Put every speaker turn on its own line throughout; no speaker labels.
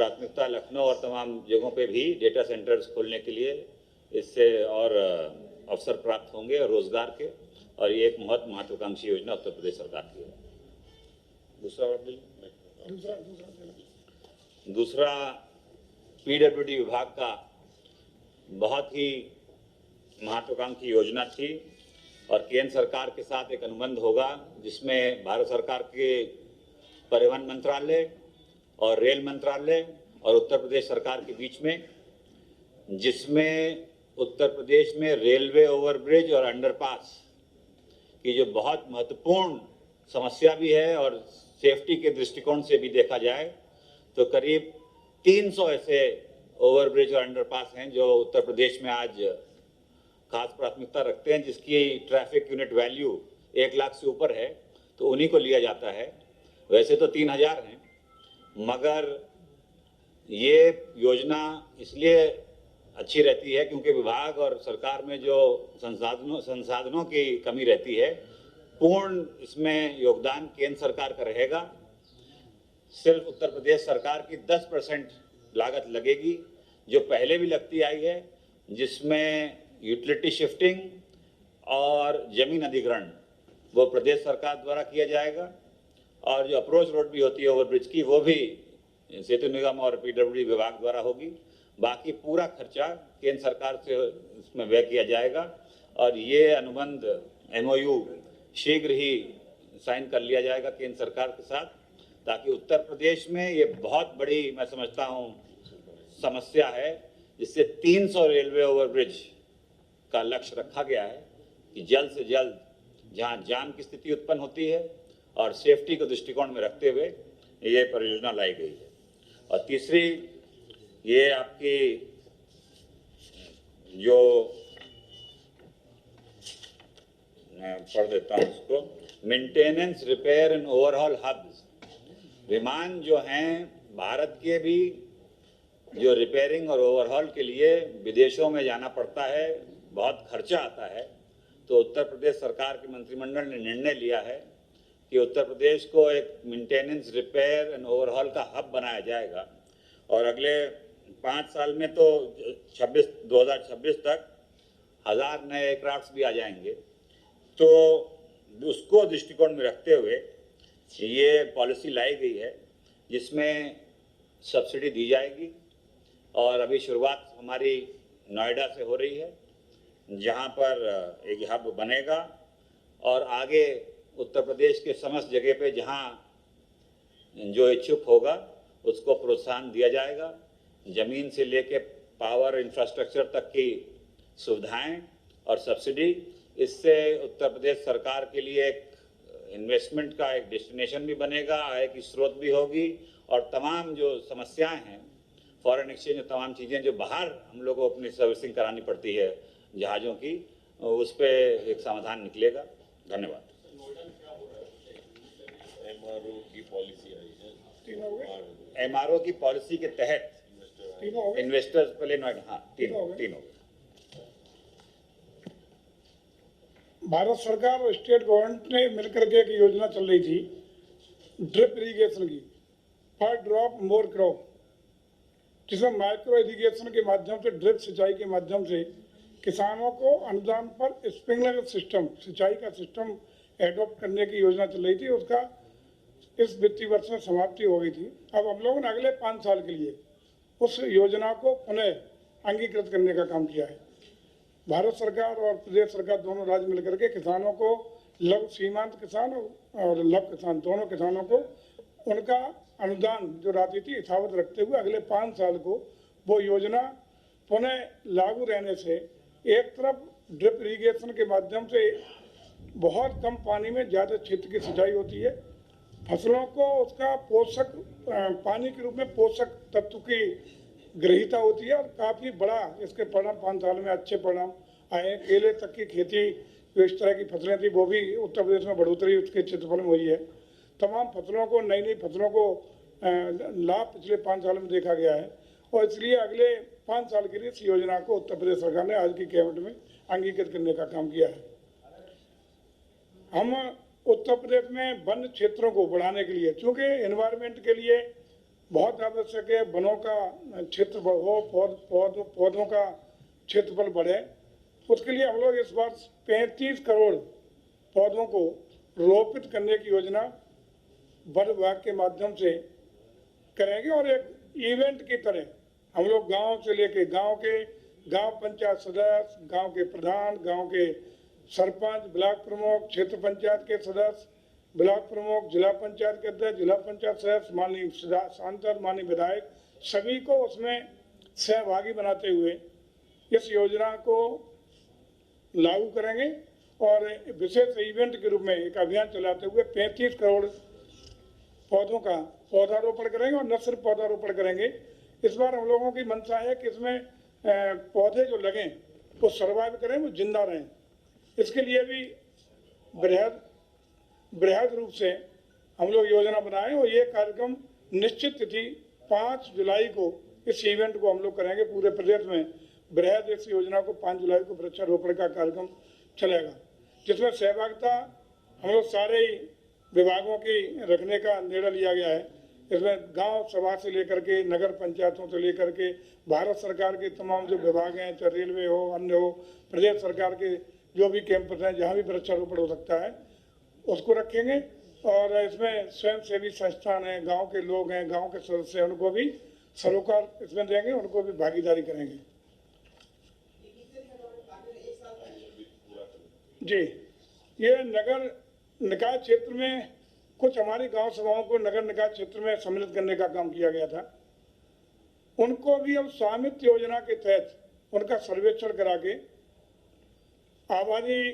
प्राथमिकता लखनऊ और तमाम जगहों पे भी डेटा सेंटर्स खोलने के लिए इससे और अवसर प्राप्त होंगे और रोजगार के, और ये एक बहुत महत्वाकांक्षी योजना उत्तर प्रदेश सरकार की है। दूसरा पीडब्ल्यूडी विभाग का बहुत ही महत्वाकांक्षी योजना थी और केंद्र सरकार के साथ एक अनुबंध होगा जिसमें भारत सरकार के परिवहन मंत्रालय और रेल मंत्रालय और उत्तर प्रदेश सरकार के बीच में, जिसमें उत्तर प्रदेश में रेलवे ओवरब्रिज और अंडरपास की जो बहुत महत्वपूर्ण समस्या भी है और सेफ्टी के दृष्टिकोण से भी देखा जाए तो करीब 300 ऐसे ओवरब्रिज और अंडरपास हैं जो उत्तर प्रदेश में आज खास प्राथमिकता रखते हैं, जिसकी ट्रैफिक यूनिट वैल्यू 1 लाख से ऊपर है, तो उन्हीं को लिया जाता है। वैसे तो 3000 हैं, मगर ये योजना इसलिए अच्छी रहती है क्योंकि विभाग और सरकार में जो संसाधनों की कमी रहती है, पूर्ण इसमें योगदान केंद्र सरकार का रहेगा। सिर्फ उत्तर प्रदेश सरकार की 10% लागत लगेगी, जो पहले भी लगती आई है, जिसमें यूटिलिटी शिफ्टिंग और जमीन अधिग्रहण वो प्रदेश सरकार द्वारा किया जाएगा, और जो अप्रोच रोड भी होती है ओवरब्रिज की वो भी सेतु निगम और पीडब्ल्यूडी विभाग द्वारा होगी। बाकी पूरा खर्चा केंद्र सरकार से इसमें व्यय किया जाएगा और ये अनुबंध MOU शीघ्र ही साइन कर लिया जाएगा केंद्र सरकार के साथ, ताकि उत्तर प्रदेश में ये बहुत बड़ी मैं समझता हूँ समस्या है, जिससे 300 रेलवे ओवरब्रिज का लक्ष्य रखा गया है कि जल्द से जल्द जहाँ जाम की स्थिति उत्पन्न होती है और सेफ्टी को दृष्टिकोण में रखते हुए ये परियोजना लाई गई है। और तीसरी, ये आपकी जो मैं पढ़ देता हूँ इसको, maintenance repair and overhaul hubs. विमान जो हैं भारत के भी जो रिपेयरिंग और ओवरहॉल के लिए विदेशों में जाना पड़ता है, बहुत खर्चा आता है, तो उत्तर प्रदेश सरकार के मंत्रिमंडल ने निर्णय लिया है कि उत्तर प्रदेश को एक मेंटेनेंस रिपेयर एंड ओवरहॉल का हब बनाया जाएगा और अगले 5 साल में तो 2026 तक 1000 नए एयरक्राफ्ट भी आ जाएंगे। तो उसको दृष्टिकोण में रखते हुए ये पॉलिसी लाई गई है जिसमें सब्सिडी दी जाएगी, और अभी शुरुआत हमारी नोएडा से हो रही है जहाँ पर एक हब बनेगा, और आगे उत्तर प्रदेश के समस्त जगह पे जहाँ जो इच्छुक होगा उसको प्रोत्साहन दिया जाएगा। ज़मीन से लेके पावर इंफ्रास्ट्रक्चर तक की सुविधाएं और सब्सिडी, इससे उत्तर प्रदेश सरकार के लिए एक इन्वेस्टमेंट का एक डेस्टिनेशन भी बनेगा, आय की स्रोत भी होगी, और तमाम जो समस्याएं हैं फॉरेन एक्सचेंज और तमाम चीज़ें जो बाहर हम लोगों को अपनी सर्विसिंग करानी पड़ती है जहाज़ों की, उस पर एक समाधान निकलेगा। धन्यवाद। MRO की पॉलिसी के तहत इन्वेस्टर्स पहले नोएडा, हाँ तीन हो गए।
भारत सरकार और स्टेट गवर्नमेंट ने मिलकर के एक योजना चल रही थी ड्रिप इरिगेशन की, पर ड्रॉप मोर क्रॉप, जिसमें माइक्रो इरिगेशन के माध्यम से, ड्रिप सिंचाई के माध्यम से किसानों को अनुदान पर स्प्रिंकलर सिस्टम, सिंचाई का सिस्टम एडॉप्ट करने की योजना चल रही थी। उसका इस वित्तीय वर्ष में समाप्ति हो गई थी। अब हम लोगों ने अगले 5 साल के लिए उस योजना को पुनः अंगीकृत करने का काम किया है। भारत सरकार और प्रदेश सरकार दोनों राज्य मिलकर के किसानों को, लघु सीमांत किसान और लघु किसान दोनों किसानों को उनका अनुदान जो राशि थी यथावत रखते हुए अगले 5 साल को वो योजना पुनः लागू रहने से एक तरफ ड्रिप इरिगेशन के माध्यम से बहुत कम पानी में ज़्यादा क्षेत्र की सिंचाई होती है, फसलों को उसका पोषक पानी के रूप में पोषक तत्व की ग्रहीता होती है, और काफ़ी बड़ा इसके परिणाम 5 साल में अच्छे परिणाम आए। केले तक की खेती जो इस तरह की फसलें थी वो भी उत्तर प्रदेश में बढ़ोतरी उसके क्षेत्रफल में हुई है। तमाम फसलों को, नई नई फसलों को लाभ पिछले 5 साल में देखा गया है, और इसलिए अगले 5 साल के लिए इस योजना को उत्तर प्रदेश सरकार ने आज की कैबिनेट में अंगीकृत करने का काम किया है। हम उत्तर प्रदेश में वन क्षेत्रों को बढ़ाने के लिए, चूँकि एनवायरनमेंट के लिए बहुत आवश्यक है वनों का क्षेत्रफल हो, पौधों का क्षेत्रफल बढ़े। उसके लिए हम लोग इस बार 35 करोड़ पौधों को रोपित करने की योजना वन विभाग के माध्यम से करेंगे और एक इवेंट की तरह हम लोग गांव से लेके गांव पंचायत सदस्य, गांव के प्रधान, गांव के सरपंच, ब्लॉक प्रमुख, क्षेत्र पंचायत के सदस्य, ब्लॉक प्रमुख, जिला पंचायत के अध्यक्ष, जिला पंचायत सदस्य, माननीय सांसद, माननीय विधायक, सभी को उसमें सहभागी बनाते हुए इस योजना को लागू करेंगे और विशेष इवेंट के रूप में एक अभियान चलाते हुए 35 करोड़ पौधों का पौधारोपण करेंगे। और न सिर्फ पौधारोपण करेंगे, इस बार हम लोगों की मंशा है कि इसमें पौधे जो लगें वो सर्वाइव करें, वो जिंदा रहें। इसके लिए भी बृहद रूप से हम लोग योजना बनाए और ये कार्यक्रम निश्चित तिथि 5 जुलाई को इस इवेंट को हम लोग करेंगे। पूरे प्रदेश में बृहद इस योजना को 5 जुलाई को वृक्षारोपण का कार्यक्रम चलेगा, जिसमें सहभागिता हम लोग सारे ही विभागों की रखने का निर्णय लिया गया है। इसमें गांव सभा से लेकर के नगर पंचायतों से लेकर के भारत सरकार के तमाम जो विभाग हैं, चाहे रेलवे हो, अन्य हो, प्रदेश सरकार के जो भी कैंपस हैं जहाँ भी वृक्षारोपण हो सकता है उसको रखेंगे। और इसमें स्वयंसेवी संस्थान हैं, गांव के लोग हैं, गांव के सदस्य हैं, उनको भी सरोकार इसमें देंगे, उनको भी भागीदारी करेंगे। जी, ये नगर निकाय क्षेत्र में कुछ हमारी गांव सभाओं को नगर निकाय क्षेत्र में सम्मिलित करने का काम किया गया था। उनको भी अब स्वामित्व योजना के तहत उनका सर्वेक्षण करा के आबादी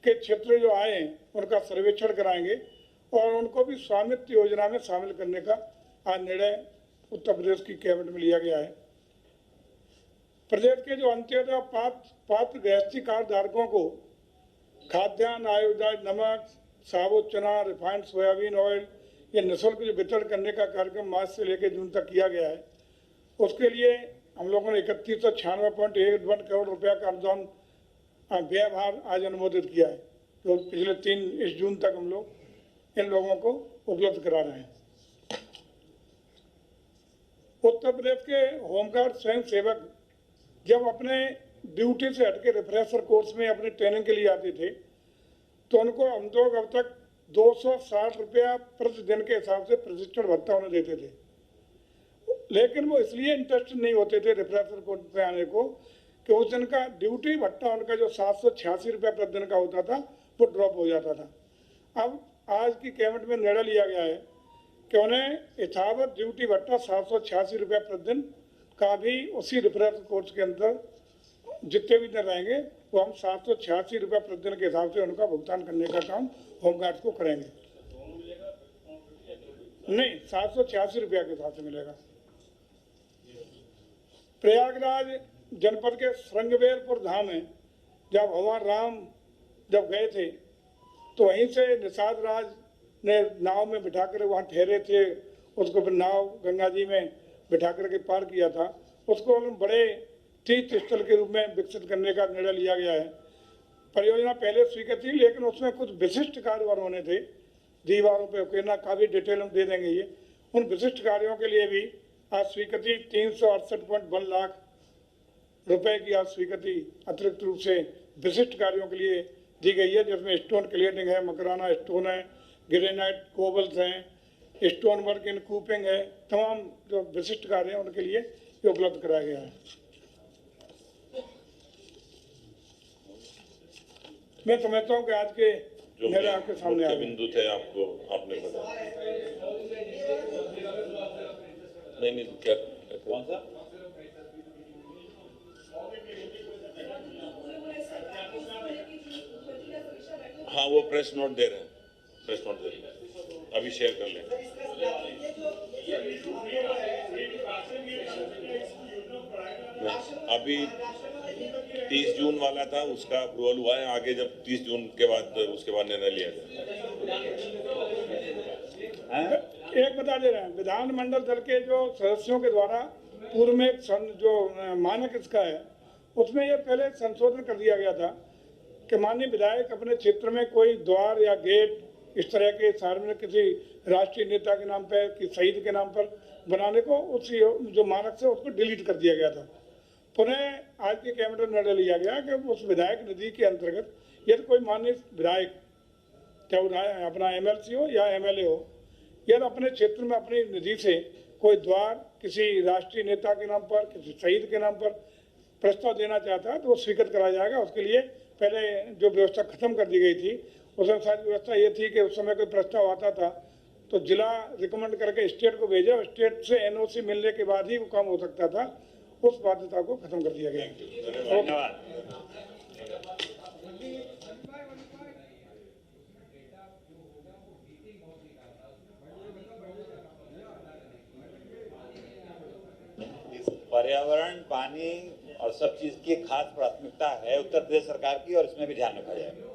के क्षेत्र जो आए हैं उनका सर्वेक्षण कराएंगे और उनको भी स्वामित्व योजना में शामिल करने का आज निर्णय उत्तर प्रदेश की कैबिनेट में लिया गया है। प्रदेश के जो अंत्योदय पात्र गृहस्थी कार्ड धारकों को खाद्यान्न, आयोडाइड नमक, साबुत चना, रिफाइंड सोयाबीन ऑयल ये निःशुल्क जो वितरण करने का कार्यक्रम मार्च से लेकर जून तक किया गया है, उसके लिए हम लोगों ने 3196.81 करोड़ रुपया का अनुदान व्ययभार आज अनुमोदित किया है, जो पिछले 3 जून तक हम लोग इन लोगों को उपलब्ध करा रहे हैं। उत्तर प्रदेश के होमगार्ड स्वयं सेवक जब अपने ड्यूटी से हटके रिफ्रेशर कोर्स में अपनी ट्रेनिंग के लिए आते थे तो उनको हम लोग अब तक 260 रुपया प्रतिदिन के हिसाब से प्रशिक्षण भत्ता उन्हें देते थे, लेकिन वो इसलिए इंटरेस्टेड नहीं होते थे रिफ्रेशर कोर्स पे आने को कि उस दिन का ड्यूटी भत्ता उनका जो 786 रुपया प्रतिदिन का होता था वो ड्रॉप हो जाता था। अब आज की कैबिनेट में निर्णय लिया गया है कि उन्हें यथावत ड्यूटी भत्ता 786 रुपया प्रतिदिन का भी उसी रिफ्रेशर कोर्स के अंदर जितने भी दिन रहेंगे वो हम 786 रुपया प्रतिदिन के हिसाब से उनका भुगतान करने का काम होमगार्ड को करेंगे। नहीं, 786 रुपया के हिसाब से मिलेगा। प्रयागराज जनपद के श्रृंगवेरपुर धाम में जब भगवान राम जब गए थे तो वहीं से निषाद राज ने नाव में बिठा कर वहाँ ठहरे थे, उसको फिर नाव गंगा जी में बिठा करके पार किया था। उसको हम बड़े तीर्थ स्थल के रूप में विकसित करने का निर्णय लिया गया है। परियोजना पहले स्वीकृत थी, लेकिन उसमें कुछ विशिष्ट कार्य और होने थे, दीवारों पे उकेरना, काफ़ी डिटेल हम दे देंगे। ये उन विशिष्ट कार्यों के लिए भी आज स्वीकृति 368.1 लाख रुपए की आज स्वीकृति अतिरिक्त रूप से विशिष्ट कार्यों के लिए दी गई है, जिसमें स्टोन क्लियरिंग है, मकराना स्टोन है, ग्रेनाइट कोबल्स हैं, स्टोन वर्क इन कूपिंग है, तमाम जो विशिष्ट कार्य हैं उनके लिए ये उपलब्ध कराया गया है। मैं समझता हूँ कि आज के मेरे आपके सामने आ
बिंदु थे आपको आपने बताया। नहीं क्या
कौन सा?
हाँ, वो प्रेस नोट दे रहे हैं, प्रेस नोट दे रहे हैं, अभी शेयर कर लें। अभी 30 जून वाला था, उसका अप्रूवल हुआ है, आगे जब 30 जून के बाद उसके बाद निर्णय लिया जाए।
एक बता दे रहे हैं, विधानमंडल दल के जो सदस्यों के द्वारा पूर्व में जो मानक इसका है उसमें ये पहले संशोधन कर दिया गया था कि माननीय विधायक अपने क्षेत्र में कोई द्वार या गेट इस तरह के सार्वजनिक किसी राष्ट्रीय नेता के नाम पर, कि शहीद के नाम पर बनाने को उस जो मानक से उसको डिलीट कर दिया गया था। पुनः आज के कैबिनेट में निर्णय लिया गया कि उस विधायक निधि के अंतर्गत यदि कोई माननीय विधायक, चाहे अपना एमएलसी हो या एमएलए हो, यदि अपने क्षेत्र में अपनी निधि से कोई द्वार किसी राष्ट्रीय नेता के नाम पर, किसी शहीद के नाम पर प्रस्ताव देना चाहता है तो वो स्वीकृत कराया जाएगा। उसके लिए पहले जो व्यवस्था खत्म कर दी गई थी, उसमें सारी व्यवस्था ये थी कि उस समय कोई प्रस्ताव आता था तो जिला रिकमेंड करके स्टेट को भेजे और स्टेट से एनओसी मिलने के बाद ही वो काम हो सकता था। उस बाध्यता को खत्म कर दिया गया।
धन्यवाद। पर्यावरण, पानी और सब चीज की खास प्राथमिकता है उत्तर प्रदेश सरकार की और इसमें भी ध्यान रखा जाएगा।